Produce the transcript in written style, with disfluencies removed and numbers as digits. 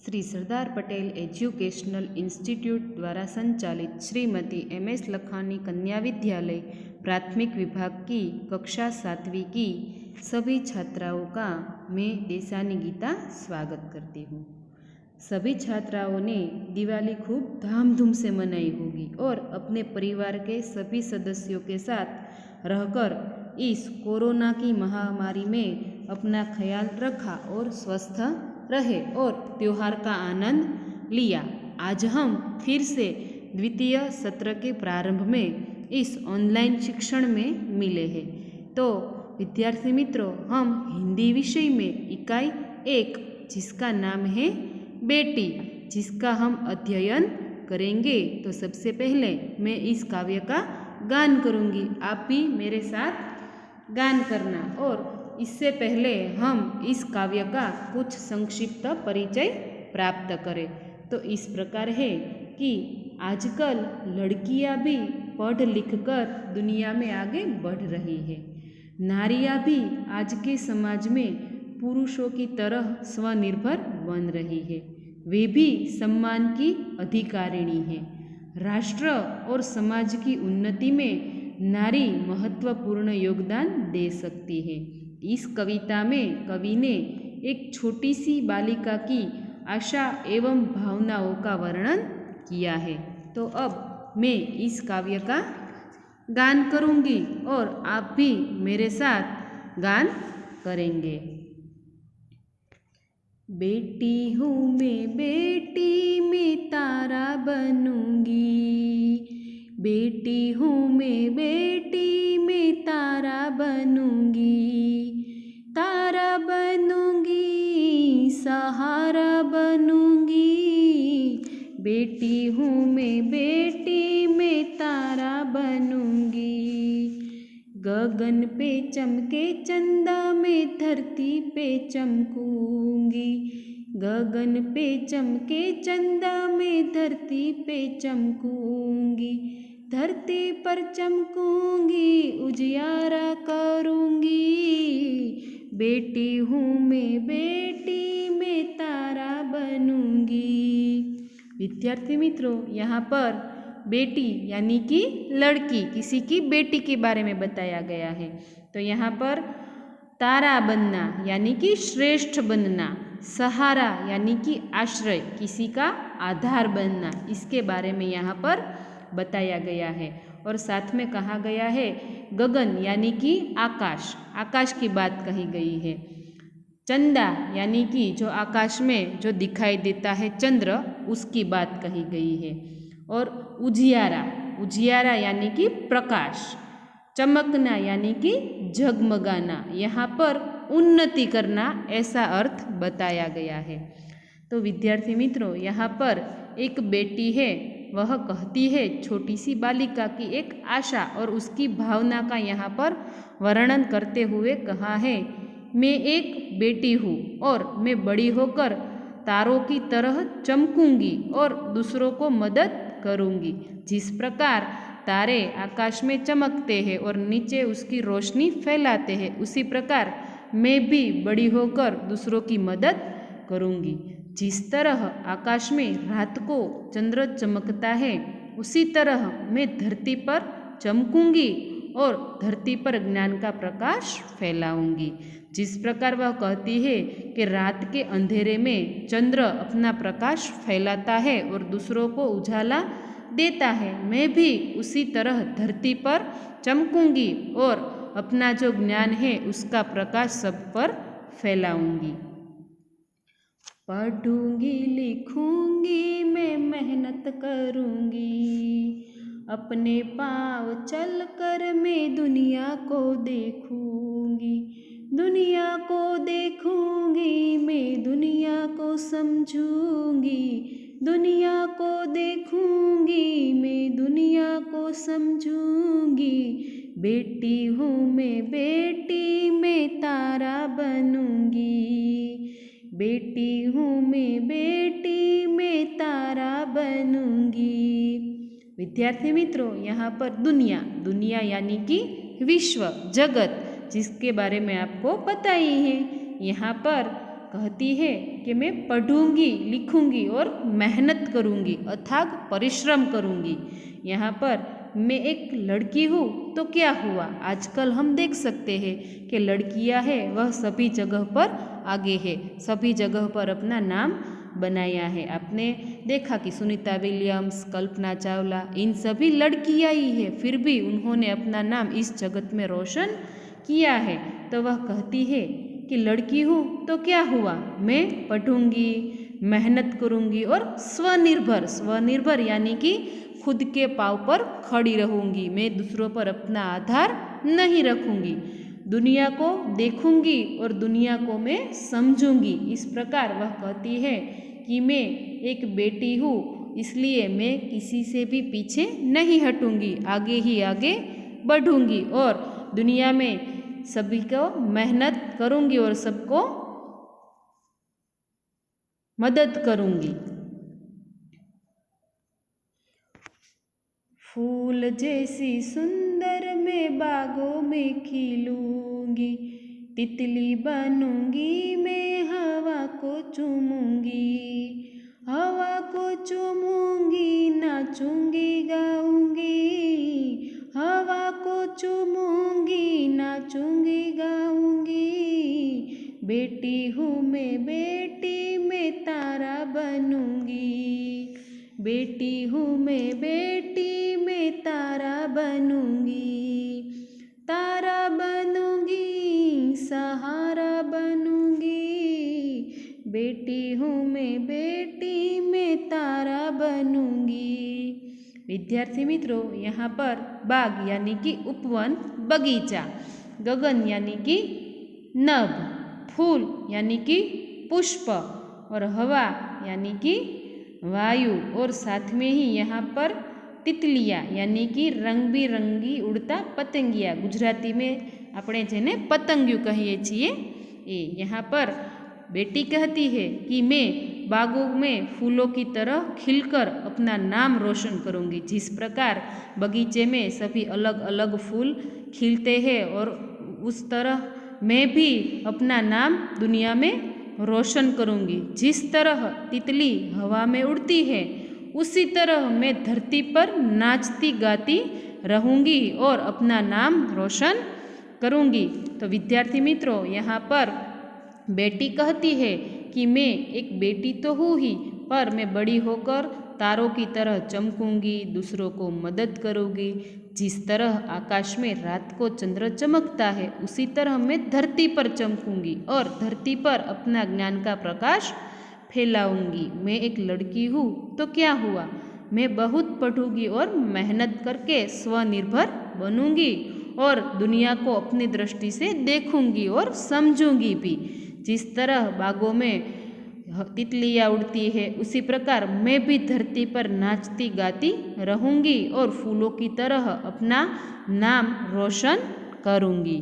Shri Sardar Patel educational institute द्वारा संचालित Shrimati MS. Lakhani कन्या विद्यालय प्राथमिक विभाग की कक्षा 7वीं की सभी छात्राओं का मैं देसानी गीता स्वागत करती हूँ। सभी छात्राओं ने दिवाली खूब धामधूम से मनाई होगी और अपने परिवार के सभी सदस्यों के साथ रहकर इस कोरोना की महामारी में अपना ख्याल रखा और स्वस्थ रहे और त्योहार का आनंद लिया। आज हम फिर से द्वितीय सत्र के प्रारंभ में इस ऑनलाइन शिक्षण में मिले हैं। तो विद्यार्थी मित्रों, हम हिंदी विषय में इकाई 1 जिसका नाम है बेटी, जिसका हम अध्ययन करेंगे। तो सबसे पहले मैं इस काव्य का गान करूँगी, आप भी मेरे साथ गान करना। और इससे पहले हम इस काव्य का कुछ संक्षिप्त परिचय प्राप्त करें तो इस प्रकार है कि आजकल लड़कियां भी पढ़ लिख कर दुनिया में आगे बढ़ रही है। नारियां भी आज के समाज में पुरुषों की तरह स्वनिर्भर बन रही है। वे भी सम्मान की अधिकारिणी है। राष्ट्र और समाज की उन्नति में नारी महत्वपूर्ण योगदान दे सकती है। इस कविता में कवि ने एक छोटी सी बालिका की आशा एवं भावनाओं का वर्णन किया है। तो अब मैं इस काव्य का गान करूँगी और आप भी मेरे साथ गान करेंगे। बेटी हूँ मैं, बेटी मैं तारा बनूंगी। बेटी हूँ मैं, बेटी मैं तारा बनूंगी। तारा बनूंगी, सहारा बनूंगी। बेटी हूँ मैं, बेटी मैं तारा बनूंगी। गगन पे चमके चंदा में धरती पे चमकूंगी। गगन पे चमके चंदा में धरती पे चमकूंगी। धरती पर चमकूंगी, उजियारा करूंगी। बेटी हूँ मैं, बेटी मैं तारा बनूंगी। विद्यार्थी मित्रों, यहाँ पर बेटी यानी कि लड़की, किसी की बेटी के बारे में बताया गया है। तो यहाँ पर तारा बनना यानी कि श्रेष्ठ बनना, सहारा यानी कि आश्रय, किसी का आधार बनना, इसके बारे में यहाँ पर बताया गया है। और साथ में कहा गया है गगन यानी कि आकाश, आकाश की बात कही गई है। चंदा यानी कि जो आकाश में जो दिखाई देता है चंद्र, उसकी बात कही गई है। और उजियारा, उजियारा यानी कि प्रकाश। चमकना यानी कि जगमगाना, यहाँ पर उन्नति करना, ऐसा अर्थ बताया गया है। तो विद्यार्थी मित्रों, यहाँ पर एक बेटी है, वह कहती है, छोटी सी बालिका की एक आशा और उसकी भावना का यहाँ पर वर्णन करते हुए कहा है, मैं एक बेटी हूँ और मैं बड़ी होकर तारों की तरह चमकूंगी और दूसरों को मदद करूंगी। जिस प्रकार तारे आकाश में चमकते हैं और नीचे उसकी रोशनी फैलाते हैं, उसी प्रकार मैं भी बड़ी होकर दूसरों की मदद करूंगी। जिस तरह आकाश में रात को चंद्र चमकता है, उसी तरह मैं धरती पर चमकूंगी और धरती पर ज्ञान का प्रकाश फैलाऊंगी। जिस प्रकार वह कहती है कि रात के अंधेरे में चंद्र अपना प्रकाश फैलाता है और दूसरों को उजाला देता है, मैं भी उसी तरह धरती पर चमकूंगी और अपना जो ज्ञान है उसका प्रकाश सब पर फैलाऊंगी। पढ़ूंगी, लिखूंगी, मैं मेहनत करूंगी। अपने पाँव चल कर मैं दुनिया को देखूंगी। दुनिया को देखूंगी, मैं दुनिया को समझूंगी। दुनिया को देखूंगी, मैं दुनिया को समझूंगी। बेटी हूँ मैं, बेटी मैं तारा बनूंगी। बेटी हूँ मैं, बेटी मैं तारा बनूंगी। विद्यार्थी मित्रों, यहाँ पर दुनिया, दुनिया यानी कि विश्व, जगत, जिसके बारे में आपको पता ही है। यहाँ पर कहती है कि मैं पढ़ूंगी, लिखूंगी और मेहनत करूंगी, अथाग परिश्रम करूंगी। यहाँ पर मैं एक लड़की हूँ तो क्या हुआ, आजकल हम देख सकते हैं कि लड़कियाँ हैं वह सभी जगह पर आगे है, सभी जगह पर अपना नाम बनाया है। आपने देखा कि सुनीता विलियम्स, कल्पना चावला, इन सभी लड़कियाँ ही है, फिर भी उन्होंने अपना नाम इस जगत में रोशन किया है। तो वह कहती है कि लड़की हूँ तो क्या हुआ, मैं पढ़ूंगी, मेहनत करूंगी और स्वनिर्भर, स्वनिर्भर यानी कि खुद के पाँव पर खड़ी रहूंगी, मैं दूसरों पर अपना आधार नहीं रखूंगी, दुनिया को देखूंगी और दुनिया को मैं समझूंगी। इस प्रकार वह कहती है कि मैं एक बेटी हूँ, इसलिए मैं किसी से भी पीछे नहीं हटूंगी, आगे ही आगे बढ़ूंगी और दुनिया में सभी को मेहनत करूंगी और सबको मदद करूंगी। फूल जैसी सुंदर मैं बागों में खिलूंगी, तितली बनूंगी मैं हवा को चूमूंगी, हवा को चूमूंगी, नाचूंगी गाऊंगी, हवा को चूमूंगी, नाचूंगी गाऊंगी। बेटी हूँ मैं, बेटी मैं तारा बनूंगी, बेटी हूँ मैं, बेटी मैं तारा बनूंगी, तारा बनूंगी, सहारा बनूंगी, बेटी हूँ मैं, बेटी मैं तारा बनूंगी। विद्यार्थी मित्रों, यहाँ पर बाग यानी कि उपवन, बगीचा, गगन यानी कि नभ, फूल यानी कि पुष्प और हवा यानी कि वायु और साथ में ही यहाँ पर तितलियाँ यानी कि रंग बिरंगी उड़ता पतंगिया, गुजराती में આપણે જેને પતંગિયું કહીએ છીએ એ। यहाँ पर बेटी कहती है कि मैं बागों में फूलों की तरह खिलकर अपना नाम रोशन करूंगी, जिस प्रकार बगीचे में सभी अलग अलग फूल खिलते हैं और उस तरह मैं भी अपना नाम दुनिया में रोशन करूंगी। जिस तरह तितली हवा में उड़ती है उसी तरह मैं धरती पर नाचती गाती रहूंगी और अपना नाम रोशन करूंगी। तो विद्यार्थी मित्रों, यहाँ पर बेटी कहती है कि मैं एक बेटी तो हूँ ही, पर मैं बड़ी होकर तारों की तरह चमकूंगी, दूसरों को मदद करूंगी। जिस तरह आकाश में रात को चंद्र चमकता है उसी तरह मैं धरती पर चमकूंगी और धरती पर अपना ज्ञान का प्रकाश फैलाऊंगी। मैं एक लड़की हूँ तो क्या हुआ, मैं बहुत पढ़ूंगी और मेहनत करके स्वनिर्भर बनूंगी और दुनिया को अपनी दृष्टि से देखूंगी और समझूंगी भी। जिस तरह बागों में तितलियाँ उड़ती है उसी प्रकार मैं भी धरती पर नाचती गाती रहूंगी और फूलों की तरह अपना नाम रोशन करूंगी।